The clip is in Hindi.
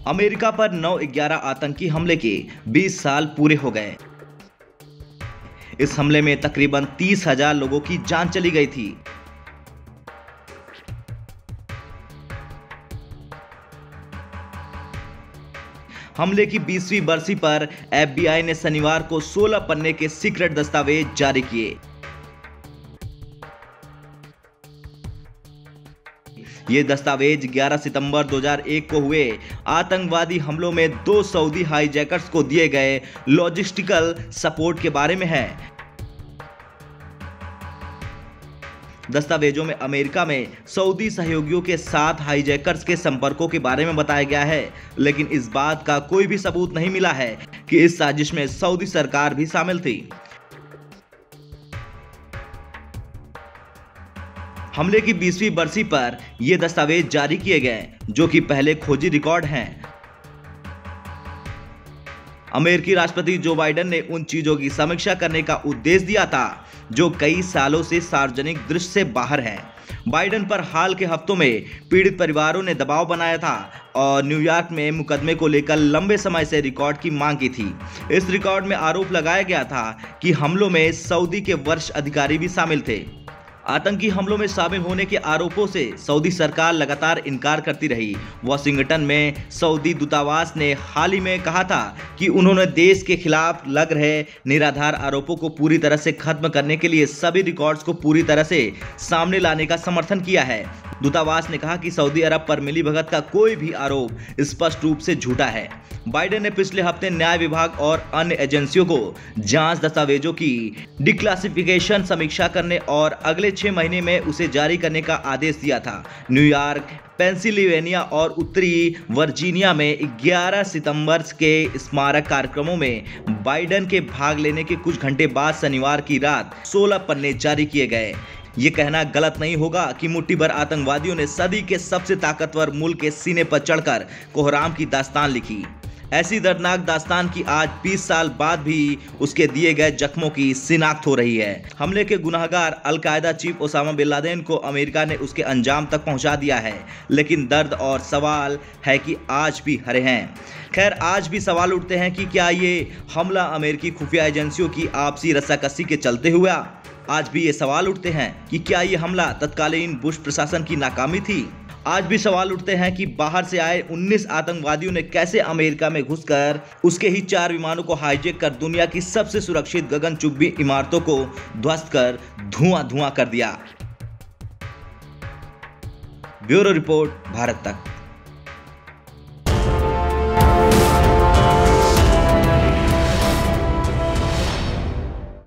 अमेरिका पर 9/11 आतंकी हमले के 20 साल पूरे हो गए। इस हमले में तकरीबन 30,000 लोगों की जान चली गई थी। हमले की 20वीं बरसी पर FBI ने शनिवार को 16 पन्ने के सीक्रेट दस्तावेज जारी किए। ये दस्तावेज 11 सितंबर 2001 को हुए आतंकवादी हमलों में 2 सऊदी हाईजैकर्स को दिए गए लॉजिस्टिकल सपोर्ट के बारे में है। दस्तावेजों में अमेरिका में सऊदी सहयोगियों के साथ हाईजैकर्स के संपर्कों के बारे में बताया गया है, लेकिन इस बात का कोई भी सबूत नहीं मिला है कि इस साजिश में सऊदी सरकार भी शामिल थी। हमले की 20वीं बरसी पर ये दस्तावेज जारी किए गए, जो कि पहले खोजी रिकॉर्ड हैं। अमेरिकी राष्ट्रपति जो बाइडेन ने उन चीजों की समीक्षा करने का उद्देश्य दिया था जो कई सालों से सार्वजनिक दृष्टि से बाहर हैं। बाइडेन पर हाल के हफ्तों में पीड़ित परिवारों ने दबाव बनाया था और न्यूयॉर्क में मुकदमे को लेकर लंबे समय से रिकॉर्ड की मांग की थी। इस रिकॉर्ड में आरोप लगाया गया था कि हमलों में सऊदी के वरिष्ठ अधिकारी भी शामिल थे। आतंकी हमलों में शामिल होने के आरोपों से सऊदी सरकार लगातार इनकार करती रही। वाशिंगटन में सऊदी दूतावास ने हाल ही में कहा था कि उन्होंने देश के खिलाफ लग रहे निराधार आरोपों को पूरी तरह से खत्म करने के लिए सभी रिकॉर्ड्स को पूरी तरह से सामने लाने का समर्थन किया है। दूतावास ने कहा कि सऊदी अरब पर मिलीभगत का कोई भी आरोप स्पष्ट रूप से झूठा है। बाइडेन ने पिछले हफ्ते न्याय विभाग और अन्य एजेंसियों को जांच दस्तावेजों की डिक्लासिफिकेशन समीक्षा करने और अगले 6 महीने में उसे जारी करने का आदेश दिया था। न्यूयॉर्क, पेंसिल्वेनिया और उत्तरी वर्जीनिया में 11 सितंबर के स्मारक कार्यक्रमों में बाइडेन के भाग लेने के कुछ घंटे बाद शनिवार की रात 16 पन्ने जारी किए गए। ये कहना गलत नहीं होगा कि मुट्ठी भर आतंकवादियों ने सदी के सबसे ताकतवर मुल्क के सीने पर चढ़कर कोहराम की दास्तान लिखी। ऐसी दर्दनाक दास्तान की आज 20 साल बाद भी उसके दिए गए जख्मों की शिनाख्त हो रही है। हमले के गुनहगार al Qaeda chief Osama bin Laden को अमेरिका ने उसके अंजाम तक पहुंचा दिया है, लेकिन दर्द और सवाल है कि आज भी हरे हैं। खैर, आज भी सवाल उठते हैं कि क्या ये हमला अमेरिकी खुफिया एजेंसियों की आपसी रस्साकसी के चलते हुआ? आज भी ये सवाल उठते हैं कि क्या ये हमला तत्कालीन बुश प्रशासन की नाकामी थी? आज भी सवाल उठते हैं कि बाहर से आए 19 आतंकवादियों ने कैसे अमेरिका में घुसकर उसके ही 4 विमानों को हाईजैक कर दुनिया की सबसे सुरक्षित गगनचुंबी इमारतों को ध्वस्त कर धुआं-धुआं कर दिया। ब्यूरो रिपोर्ट, भारत तक।